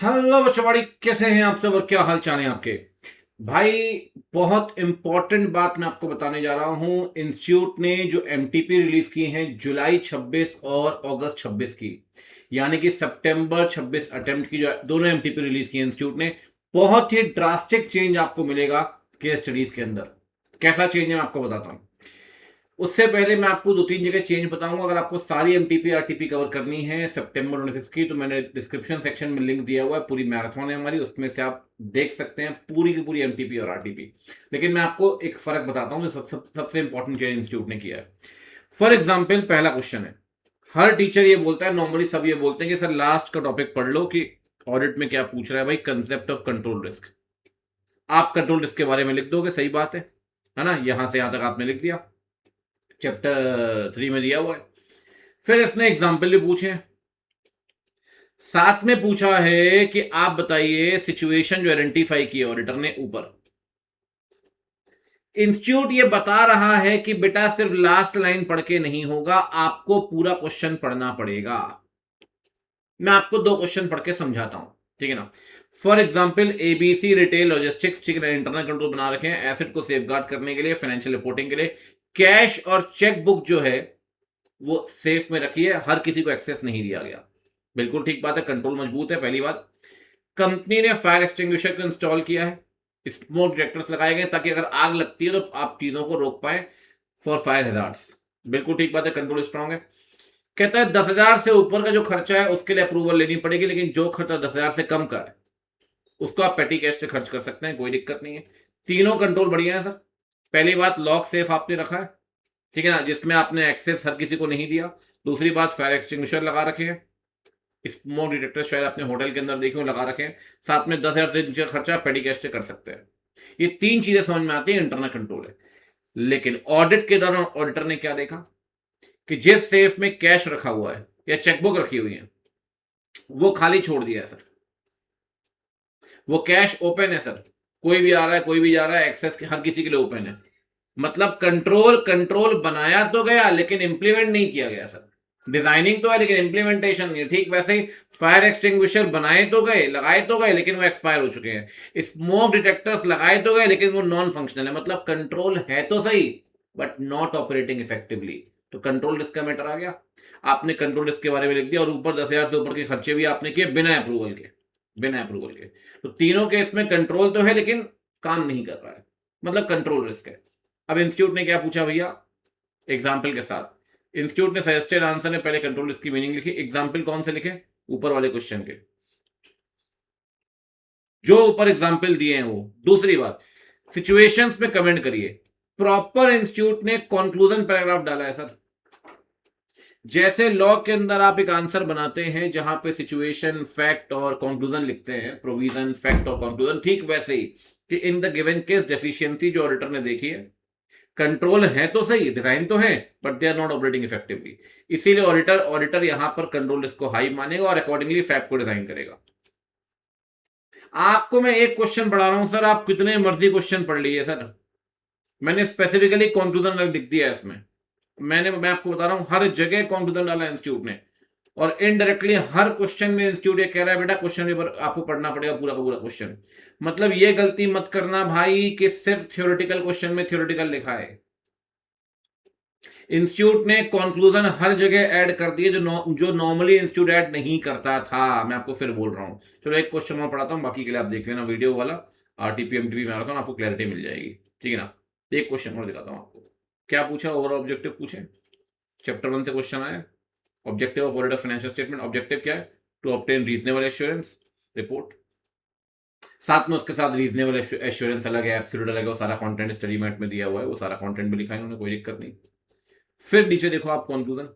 Hello बच्चोवाड़ी, कैसे हैं आप सब और क्या हाल चाल है आपके। भाई, बहुत इंपॉर्टेंट बात मैं आपको बताने जा रहा हूं। इंस्टीट्यूट ने जो एमटीपी रिलीज की हैं जुलाई 26 और अगस्त 26 की, यानी कि सितंबर 26 अटेम्प्ट की, जो दोनों एमटीपी रिलीज की है इंस्टीट्यूट ने, बहुत ही ड्रास्टिक चेंज आपको मिलेगा केस स्टडीज के अंदर। कैसा चेंज है मैं आपको बताता हूं। उससे पहले मैं आपको दो तीन जगह चेंज बताऊंगा। अगर आपको सारी एमटीपी आरटीपी कवर करनी है सितंबर 26 की, तो मैंने डिस्क्रिप्शन सेक्शन में लिंक दिया हुआ है। पूरी मैराथन है हमारी, उसमें से आप देख सकते हैं पूरी की पूरी एमटीपी और आरटीपी। लेकिन मैं आपको एक फर्क बताता हूं जो सबसे इंपॉर्टेंट चेंज इंस्टीट्यूट ने किया है। फॉर एग्जाम्पल, पहला क्वेश्चन है, हर टीचर ये बोलता है, नॉर्मली सब ये बोलते हैं कि सर लास्ट का टॉपिक पढ़ लो कि ऑडिट में क्या पूछ रहा है। भाई, कंसेप्ट ऑफ कंट्रोल रिस्क, आप कंट्रोल रिस्क के बारे में लिख दोगे, सही बात है ना। यहां से यहां तक आपने लिख दिया, चैप्टर 3 में दिया हुआ है। फिर इसने एग्जाम्पल भी पूछे हैं। साथ में पूछा है कि आप बताइए सिचुएशन जो आइडेंटिफाई की ऑडिटर ने ऊपर। इंस्टीट्यूट ये बता रहा है कि बेटा सिर्फ लास्ट लाइन पढ़ के नहीं होगा, आपको पूरा क्वेश्चन पढ़ना पड़ेगा। मैं आपको दो क्वेश्चन पढ़ के समझाता हूं, ठीक है ना। For example, ABC retail logistics, ठीक है, इंटरनल कंट्रोल बना रखे हैं एसेट को सेफगार्ड करने के लिए, फाइनेंशियल रिपोर्टिंग के लिए। कैश और चेक बुक जो है वो सेफ में रखी है, हर किसी को एक्सेस नहीं दिया गया। बिल्कुल ठीक बात है, कंट्रोल मजबूत है। पहली बात, कंपनी ने फायर एक्सटिंग्विशर को इंस्टॉल किया है, स्मोक डिटेक्टर्स लगाए गए ताकि अगर आग लगती है तो आप चीजों को रोक पाए फॉर फायर हैजार्ड्स। बिल्कुल ठीक बात है, कंट्रोल स्ट्रांग है। कहता है 10,000 से ऊपर का जो खर्चा है उसके लिए अप्रूवल लेनी पड़ेगी, लेकिन जो खर्चा 10,000 से कम का है उसको आप पेटी कैश से खर्च कर सकते हैं, कोई दिक्कत नहीं है। तीनों कंट्रोल बढ़िया है सर। पहली बात, लॉक सेफ आपने रखा है, ठीक है ना, जिसमें आपने एक्सेस हर किसी को नहीं दिया। दूसरी बात, फायर एक्सटिंग्विशर लगा रखे हैं, स्मोक डिटेक्टर शायद अपने होटल के अंदर देखे हो लगा रखे हैं। साथ में 10,000 से नीचे खर्चा पेटी कैश से कर सकते हैं। ये तीन चीजें समझ में आती है, इंटरनल कंट्रोल है। लेकिन ऑडिट के दौरान ऑडिटर ने क्या देखा कि जिस सेफ में कैश रखा हुआ है या चेकबुक रखी हुई है वो खाली छोड़ दिया है सर। वो कैश ओपन है सर, कोई भी आ रहा है कोई भी जा रहा है, एक्सेस हर किसी के लिए ओपन है। मतलब कंट्रोल कंट्रोल बनाया तो गया लेकिन इंप्लीमेंट नहीं किया गया सर। डिजाइनिंग तो है लेकिन इंप्लीमेंटेशन नहीं है। ठीक वैसे ही फायर एक्सटिंग्विशर बनाए तो गए, लगाए तो गए, लेकिन वो एक्सपायर हो चुके हैं। स्मोक डिटेक्टर्स लगाए तो गए लेकिन वो नॉन फंक्शनल है। मतलब कंट्रोल है तो सही बट नॉट ऑपरेटिंग इफेक्टिवली। तो कंट्रोल रिस्क का मैटर आ गया। आपने कंट्रोल रिस्क के बारे में लिख दिया और ऊपर 10,000 से ऊपर के खर्चे भी आपने किए बिना अप्रूवल के, बिना अप्रूवल के। तो तीनों केस में कंट्रोल तो है लेकिन काम नहीं कर रहा है, मतलब कंट्रोल रिस्क है। अब इंस्टीट्यूट ने क्या पूछा भैया, एग्जाम्पल के साथ। इंस्टीट्यूट ने सजेस्टेड आंसर में पहले कंट्रोल रिस्क की मीनिंग लिखी। एग्जाम्पल कौन से लिखे, ऊपर वाले क्वेश्चन के जो ऊपर एग्जाम्पल दिए हैं वो। दूसरी बात, सिचुएशंस में कमेंट करिए। प्रॉपर इंस्टीट्यूट ने कंक्लूजन पैराग्राफ डाला है सर। जैसे लॉ के अंदर आप एक आंसर बनाते हैं जहां पे सिचुएशन, फैक्ट और कंक्लूजन लिखते हैं, प्रोविजन, फैक्ट और कंक्लूजन, ठीक वैसे ही कि in the given case deficiency जो ऑडिटर ने देखी है, कंट्रोल है तो सही, डिजाइन तो है but they are not operating effectively. इसीलिए ऑडिटर ऑडिटर यहां पर कंट्रोल रिस्क को हाई मानेगा और अकॉर्डिंगली फैक्ट को डिजाइन करेगा। आपको मैं एक क्वेश्चन पढ़ा रहा हूं सर, आप कितने मर्जी क्वेश्चन पढ़ लीजिए सर। मैंने स्पेसिफिकली कंक्लूजन लिख दिया है इसमें। मैं आपको बता रहा हूं हर जगह कंक्लूजन डाला है इंस्टीट्यूट ने। और इनडायरेक्टली हर क्वेश्चन में इंस्टीट्यूट ये कह रहा है बेटा क्वेश्चन पेपर आपको पढ़ना पड़ेगा पूरा का पूरा क्वेश्चन। मतलब ये गलती मत करना भाई कि सिर्फ थ्योरेटिकल क्वेश्चन में थ्योरेटिकल लिखा है। इंस्टीट्यूट ने कंक्लूजन हर जगह ऐड कर दिए जो नॉर्मली इंस्टीट्यूट ऐड नहीं करता था। मैं आपको फिर बोल रहा हूं। चलो एक क्वेश्चन और पढ़ाता हूं, बाकी के लिए आप देख लेना वीडियो वाला। आरटीपी एमटीपी मैराथन, आपको क्लैरिटी मिल जाएगी, ठीक है ना। एक क्वेश्चन और दिखाता हूं आपको। क्या पूछा, ओवरऑल ऑब्जेक्टिव पूछे, चैप्टर 1 से क्वेश्चन आया। Objective of audit of financial statement, objective क्या है, to obtain reasonable assurance report. साथ में उसके साथ रीजनेबल एश्योरेंस अलग है, एब्सोल्यूट अलग है, वो सारा कंटेंट स्टडी मैट में दिया हुआ है, वो सारा कंटेंट भी लिखा है उन्होंने, कोई दिक्कत नहीं। फिर नीचे देखो आप कंक्लूजन।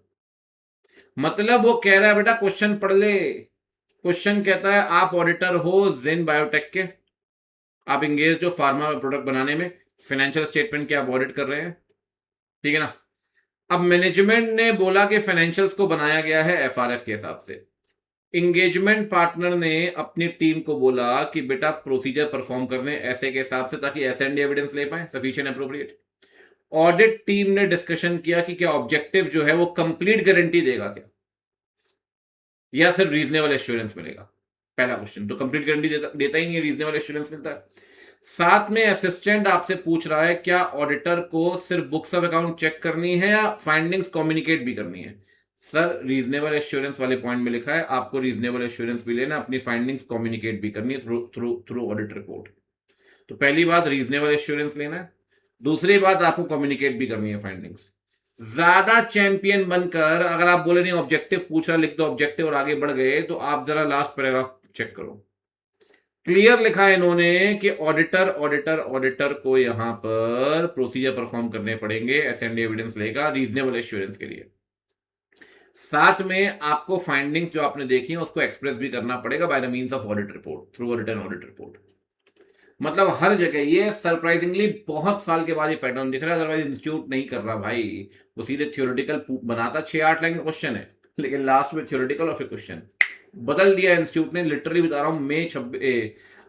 मतलब वो कह रहा है बेटा क्वेश्चन पढ़ ले। क्वेश्चन कहता है आप ऑडिटर हो जेन बायोटेक के, आप इंगेज जो फार्मा प्रोडक्ट बनाने में, फाइनेंशियल स्टेटमेंट के आप ऑडिट कर रहे हैं, ठीक है ना। अब मैनेजमेंट ने बोला कि फाइनेंशियल्स को बनाया गया है एफआरएफ के हिसाब से। इंगेजमेंट पार्टनर ने अपनी टीम को बोला कि बेटा प्रोसीजर परफॉर्म करने ऐसे के हिसाब से ताकि एस एंड एविडेंस ले पाए सफिशिएंट अप्रोप्रिएट। ऑडिट टीम ने डिस्कशन किया कि क्या ऑब्जेक्टिव जो है वो कंप्लीट गारंटी देगा क्या, या सिर्फ रीजनेबल एश्योरेंस मिलेगा। पहला क्वेश्चन तो कंप्लीट गारंटी देता ही नहीं है, रीजनेबल एश्योरेंस मिलता है। साथ में असिस्टेंट आपसे पूछ रहा है क्या ऑडिटर को सिर्फ बुक्स ऑफ अकाउंट चेक करनी है या फाइंडिंग्स कम्युनिकेट भी करनी है। सर रीजनेबल एश्योरेंस वाले पॉइंट में लिखा है आपको रीजनेबल एश्योरेंस भी लेना, अपनी फाइंडिंग्स कम्युनिकेट भी करनी है through through through audit report. तो पहली बात रीजनेबल एश्योरेंस लेना है, दूसरी बात आपको कम्युनिकेट भी करनी है फाइंडिंग्स। ज्यादा चैंपियन बनकर अगर आप बोले नहीं ऑब्जेक्टिव पूछ रहा लिख दो ऑब्जेक्टिव और आगे बढ़ गए, तो आप जरा लास्ट पैराग्राफ चेक करो, क्लियर लिखा है इन्होंने कि ऑडिटर ऑडिटर ऑडिटर को यहां पर प्रोसीजर परफॉर्म करने पड़ेंगे, एसएनडी एविडेंस लेगा रीजनेबल एश्योरेंस के लिए। साथ में आपको फाइंडिंग्स जो आपने देखी है उसको एक्सप्रेस भी करना पड़ेगा by the means of audit report, through written audit report. मतलब हर जगह ये सरप्राइजिंगली बहुत साल के बाद ये पैटर्न दिख रहा है, अदरवाइज इंस्टीट्यूट नहीं कर रहा भाई, वो सीधे थ्योरेटिकल बनाता 6-8 लाइन का क्वेश्चन है लेकिन लास्ट में थ्योरेटिकल और फिर क्वेश्चन बदल दिया इंस्टीट्यूट ने, लिटरली बता रहा हूं।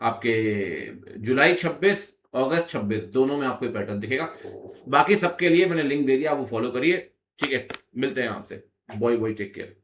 आपके जुलाई 26 अगस्त 26 दोनों में आपको पैटर्न दिखेगा। बाकी सबके लिए मैंने लिंक दे दिया, आप वो फॉलो करिए, ठीक है। मिलते हैं आपसे, बॉय बॉय, टेक केयर।